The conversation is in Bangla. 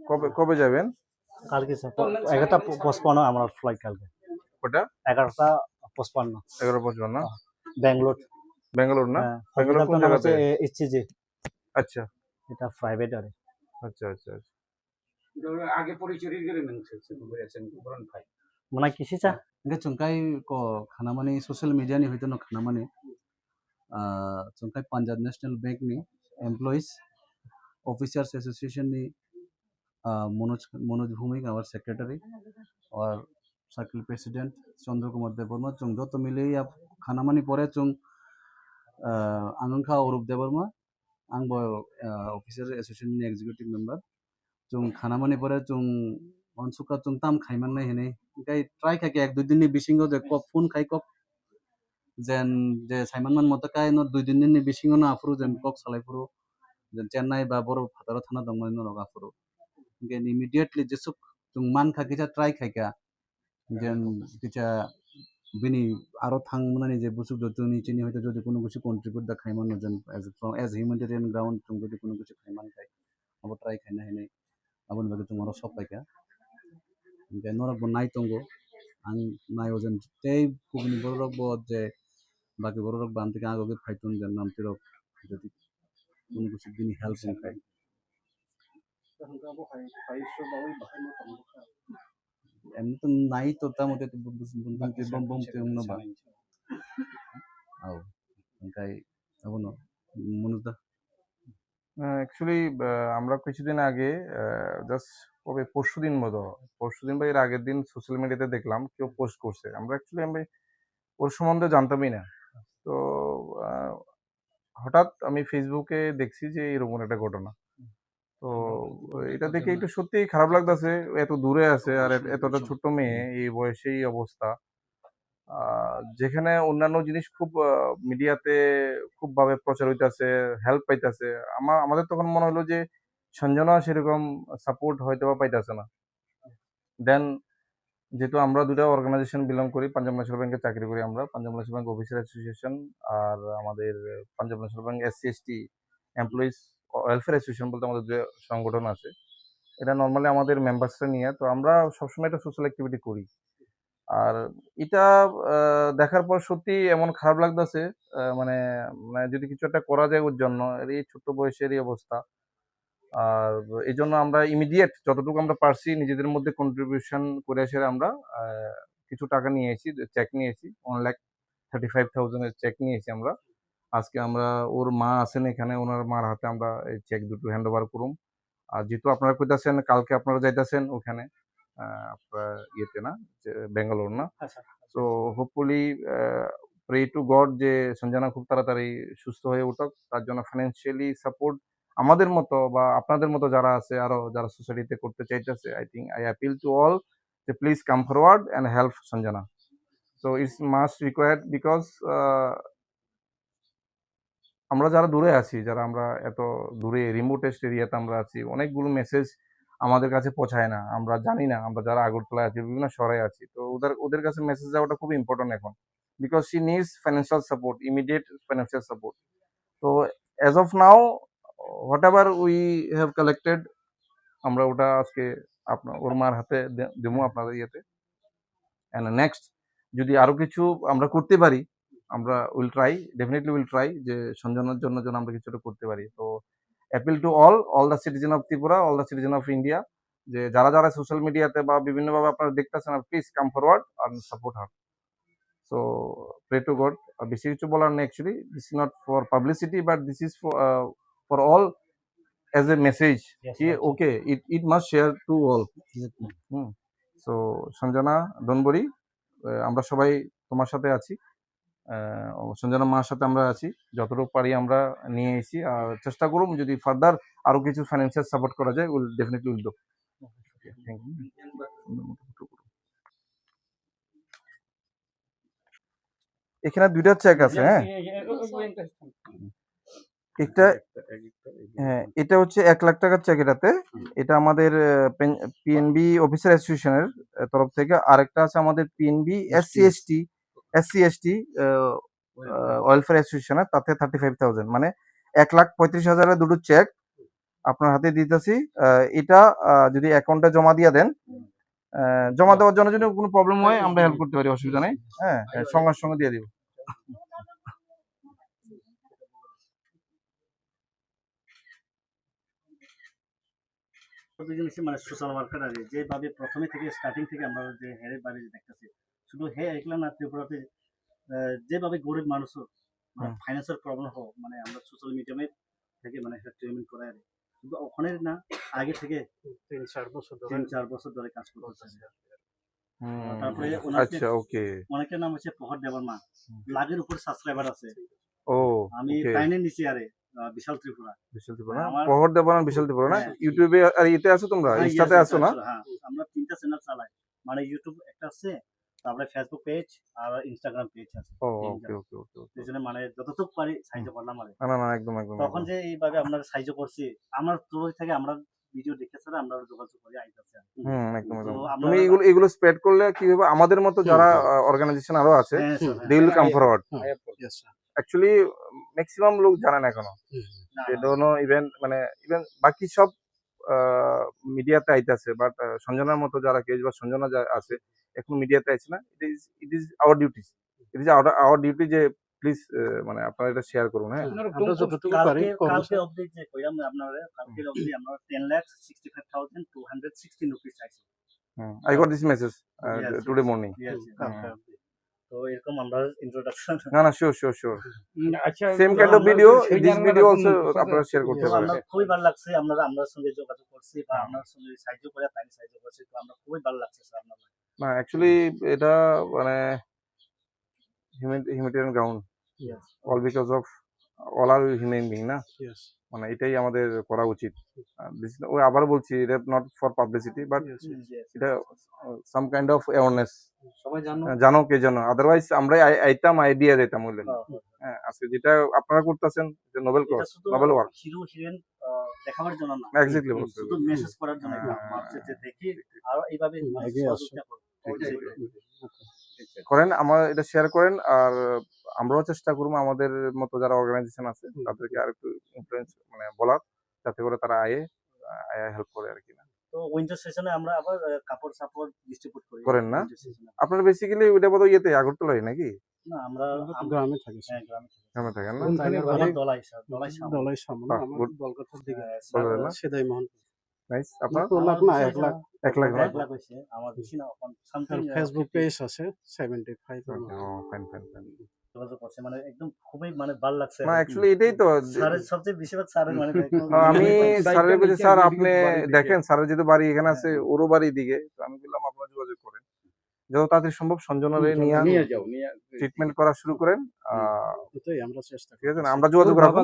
কবে কবে যাবেন? কালকে স্যার 11:55 আমার ফ্লাইট কালকে। ওটা 11:55 11:55 না? ব্যাঙ্গালোর। ব্যাঙ্গালোর না? হ্যাঁ, ব্যাঙ্গালোর কোন হসপিটালটার নাম হচ্ছে জায়গাতে? এসসিজি। আচ্ছা এটা প্রাইভেট আরে। আচ্ছা আচ্ছা আচ্ছা। आगे परिचय गेलेमोन बरन फाइ মানে কিসিছা Enggak cungkai ko khana mani social media ni hoito no khana mani cungkai Punjab National Bank ni Employees Officers Association ni Manoj Bhumik our secretary और circle president Chandra Kumar Devarma chung joto milei khana mani pore chung angangkha Orup Devarma angbo officer association ni executive member chung khana mani pore chung onsuka chung tam khaiman nai hene kai try khake ek dui din ni bisingo je kop phone khai kop jen je saiman man mota kai no dui din ni bisingo na afru jen kok salai furu jen chennai ba boro phataro thana dongmani no roga furu gen immediately jesuk chung man khake ja try khake jen kicha bini aro thangmani je busuk jotuni chini hoyto jodi kono kichu contribute da khaiman no jen as humanitarian ground chung jodi kono kichu khaiman khai abo try khaina hene abon bagi chung aro sop paika gen norok bo nai tongo ang nayo jen tei pugni borok bo je baki borok bam থেকে আগে ফাইতুন jen nam tirok যদি কোনো কিছু দিন হেল্প খাই এমনি তো নাই তো তার মধ্যে তো বুঝুন বম বম তেম না বা আও কাই আবনো মনুদা অ্যাকচুয়ালি আমরা কিছুদিন আগে জাস্ট কবে পরশুদিন বা এর আগের দিন সোশ্যাল মিডিয়াতে দেখলাম কেউ পোস্ট করছে। আমি ওর সম্বন্ধে জানতামই না। তো হঠাৎ আমি ফেসবুকে দেখছি যে এরকম একটা ঘটনা। তো এটা দেখে একটু সত্যিই খারাপ লাগতেছে। এত দূরে আছে আর এতটা ছোট্ট মেয়ে এই বয়সে এই অবস্থা। যেখানে অন্যান্য জিনিস খুব মিডিয়াতে খুব ভাবে প্রচার হইতাছে, হেল্প পাইতাছে। আমাদের তখন মনে হলো যে সঞ্জনা সেরকম সাপোর্ট হয়তো বা পাইতাছে না। দেন যেহেতু আমরা দুটা অর্গানাইজেশন বিলং করি, পাঞ্জাব ন্যাশনাল ব্যাংকে চাকরি করি আমরা, Punjab National Bank officer association আর আমাদের Punjab National Bank SC/ST employees welfare association বলতে আমাদের যে সংগঠন আছে, এটা নর্মালি আমাদের মেম্বার্সরা নিয়ে। তো আমরা সবসময় একটা সোশ্যাল অ্যাক্টিভিটি করি। আর এটা দেখার পর সত্যি এমন খারাপ লাগতেছে, মানে মানে যদি কিছু একটা করা যায় ওর জন্য, এই ছোট্ট বয়সের এই অবস্থা। আর এই জন্য আমরা ইমিডিয়েট যতটুকু আমরা পারছি নিজেদের মধ্যে কন্ট্রিবিউশন করে এসে আমরা কিছু টাকা নিয়ে এসেছি, চেক নিয়ে এসেছি 1,35,000 এর চেক নিয়ে এসেছি আমরা। আজকে আমরা ওর মা আছেন এখানে, ওনার মার হাতে আমরা এই চেক দুটো হ্যান্ড ওভার করুম। আর যেহেতু আপনারা কইতাছেন কালকে আপনারা যাইতাছেন ওখানে আপনার ইয়েতে না, বেঙ্গালোর না, so hopefully pray to God যে সঞ্জনা খুব তাড়াতাড়ি সুস্থ হয়ে উঠুক। তার জন্য ফাইন্যান্সিয়ালি সাপোর্ট আমাদের মতো বা আপনাদের মতো যারা আছে আরো যারা সোসাইটিতে করতে চাইতেছে, আই অ্যাপিল টু অল যে please come forward and help Sanjana. So it's must required because আমরা যারা দূরে আছি, যারা আমরা এত দূরে রিমোটেস্ট এরিয়াতে আমরা আছি, অনেকগুলো মেসেজ আমাদের কাছে পৌঁছায় না, আমরা জানি না। আমরা যারা আগরতলায় আছি, বিভিন্ন শহরে আছি, তো ওদের কাছে মেসেজ যাওয়াটা খুব ইম্পর্টেন্ট এখন, because she needs financial support, immediate financial support. তো as of now whatever we have collected, আমরা ওটা আজকে ওর মার হাতে দেবো আপনাদের ইয়েতে। অ্যান্ড নেক্সট যদি আরো কিছু আমরা করতে পারি, আমরা ডেফিনেটলি উইল ট্রাই যে সঞ্জনার জন্য যেন আমরা কিছুটা করতে পারি। তো appeal to all the citizen of Tripura, all the citizen of India, যে যারা যারা সোশ্যাল মিডিয়াতে বা বিভিন্নভাবে আপনারা দেখতেছেন, প্লিজ কাম ফরওয়ার্ড আর support her. So pray to God. বেশি কিছু বলার নেই actually, this is not for publicity but this is for all as a message. Okay, it must share to all. So Sanjana don't worry, আমরা সবাই তোমার সাথে আছি, সঞ্জনা মার সাথে আমরা আছি, যতটুকু পারি আমরা নিয়ে এসেছি। আর চেষ্টা করুন যদি ফার্দার আরো কিছু ফাইন্যান্সিয়াল সাপোর্ট করা যায়, will definitely will do. Thank you. এখানে দুইটা চেক আছে। হ্যাঁ, এটা হচ্ছে 1 লাখ টাকার চেক এটাতে। এটা আমাদের পিএনবি অফিসার অ্যাসোসিয়েশনের তরফ থেকে। আরেকটা আছে আমাদের পিএনবি SC/ST ওয়েলফেয়ার অ্যাসোসিয়েশনের, তাতে 35,000, মানে 1,35,000 দুটো চেক। আপনার হাতে দিতেছি। এটা যদি অ্যাকাউন্টে জমা দিয়ে দেন, জমা দেওয়ার জন্য যদি কোনো প্রবলেম হয় আমরা হেল্প করতে পারি, অসুবিধা নেই। হ্যাঁ, সঙ্গে সঙ্গে দিয়ে দিব। মানে সোশ্যাল ওয়ার্কার আর যেভাবে প্রথমে থেকে স্টার্টিং থেকে আমরা যে হেরে বাড়ি দেখতেছি, শুধু হে একলা না, ত্রিপুরাতে যেভাবে গরিব মানুষও মানে ফাইন্যান্সিয়াল প্রবলেম হোক, মানে আমরা সোশ্যাল মিডিয়ামে থেকে মানে একটা ট্রিটমেন্ট করাই আর শুধু ওখানে না, আগে থেকে 3-4 বছর ধরে কাজ করতেছে। তারপরে আচ্ছা, ওকে। অনেকের নাম হচ্ছে প্রহর দেববর্মা, লাখের উপর সাবস্ক্রাইবার আছে। ও, আমি ওকে। টাইনে নিচে আরে বিশাল ত্রিপুরা। বিশাল ত্রিপুরা না? আমার- প্রহর দেববর্মা বিশাল ত্রিপুরা না? হ্যাঁ। ইউটিউবে আর ইতে আছো তোমরা? হ্যাঁ, ইনস্টাতে yes, আছো না? হ্যাঁ, আমরা 3টা চ্যানেল চালাই, মানে ইউটিউব একটা আছে, তারপরে ফেসবুক পেজ আর ইনস্টাগ্রাম পেজ আছে। ও, তিনটা। ওকে, ওকে, ওকে, ওকে। এই জন্য মানে যতটুকু পারি সাহায্য করলাম আর না, না, না, একদম, একদম, তখন একদম। যে এইভাবে আপনার সাহায্য করছি, আমার তরফ থেকে আমরা ভিডিও দেখে ছাড়া আমরা যোগাযোগ করে আইতেছে। একদম, তো একদম। আপনারা- তুমি এগুলো স্প্রেড করলে কি হবে, আমাদের মতো যারা অর্গানাইজেশন আরো আছে, হ্যাঁ, sir, they will come forward. yes, sir. Actually, maximum লোক জানে না এখনো। না, they don't know even মানে ইভেন বাকি সব মিডিয়াতে আইতাছে, বাট সঞ্জনার মতো যারা কেজ বা সঞ্জনা যা আছে এখন মিডিয়াতে আইছে না। It is our duty, our duty যে প্লিজ মানে আপনারা এটা শেয়ার করুন। হ্যাঁ, আমরা যতটুকু পারি কালকে অবধি যে কইলাম আপনারা, কালকে অবধি আমরা 10,65,216 রুপিস চাইছি। I got this message Yes, today yes. Morning. Yes, yes. তো এরকম আমরা ইন্ট্রোডাকশন না, না, শিওর। আচ্ছা, same kind of video, this video also আপনারা শেয়ার করতে পারেন। আমরা খুবই ভালো লাগছে, আমরা আপনার সঙ্গে যোগাযোগ করছি বা আপনার সঙ্গে সাহায্য করে তাই সাহায্য করছি, তো আমরা খুবই ভালো লাগছে স্যার আপনার। না, অ্যাকচুয়ালি এটা মানে humanitarian ground, Yes. All because of all are human being না, মানে এটাই আমাদের করা উচিত। ওই আবারও বলছি, এটা not for publicity, but Yes. এটা সাম কাইন্ড অফ অ্যাওয়ারনেস। সবাই জানো। জানো কে জানো, আদারওয়াইজ আমরা আইতাম আইডিয়া যেতাম বললে। হ্যাঁ, হ্যাঁ, আজকে যেটা আপনারা করতেছেন নোবেল এটা কজ, শুধু নোবেল ওয়ার্ক। হিরো হিরোইন দেখাবার জন্য না, এক্স্যাক্টলি বলতে শুধু মেসেজ করার জন্য এটা ভাবছে যে দেখি আর এইভাবে এগিয়ে আসো। সহযোগিতা করো। করেন, আমার এটা শেয়ার করেন, আর আমরাও চেষ্টা করবো আমাদের মতো যারা অর্গানাইজেশন আছে তাদেরকে আর একটু ইনফ্লুয়েন্স মানে বলার, যাতে করে তারা আয়া হেল্প করে আর কি। না, তো উইন্টার সেশনে আমরা আবার কাপড় সাপড় ডিস্ট্রিবিউট করি। করেন না? winter season এ। আপনারা বেসিক্যালি ওইটা বোধহয় ইয়েতে আগরতলায় নাকি? না, আমরা গ্রামে থাকি হ্যাঁ, গ্রামে থাকি। গ্রামে থাকেন না? আমার দলাই স্যার, দলাই সামনে। দলাই সামনে বাহ, আমার good. বলকাতার দিকে বলবেন না? সেদাই মোহন নাইস। আপনার 2 লাখ না 1 লাখ। 1 লাখ না? 1 লাখ হইছে আমার বেশি না, আর সামথিং ফেসবুক পেজ আছে 75 এর মতো। ফাইন। যোগাযোগ করছে, মানে একদম খুবই মানে ভালো লাগছে। না, অ্যাকচুয়ালি এটাই তো স্যারের সবচেয়ে বেশিরভাগ স্যারের মানে আমি স্যারের কাছে, স্যার আপনি বাড়ি দেখেন স্যারের যেহেতু বাড়ি এখানে আছে, ওরও বাড়ি দিকে, তো আমি বললাম আপনারা যোগাযোগ করেন, যত তাড়াতাড়ি সম্ভব সঞ্জনারে নিয়ে যাও, ট্রিটমেন্ট করা শুরু করেন। এটাই আমরা চেষ্টা ঠিক আছে না, আমরা যোগাযোগ রাখবো।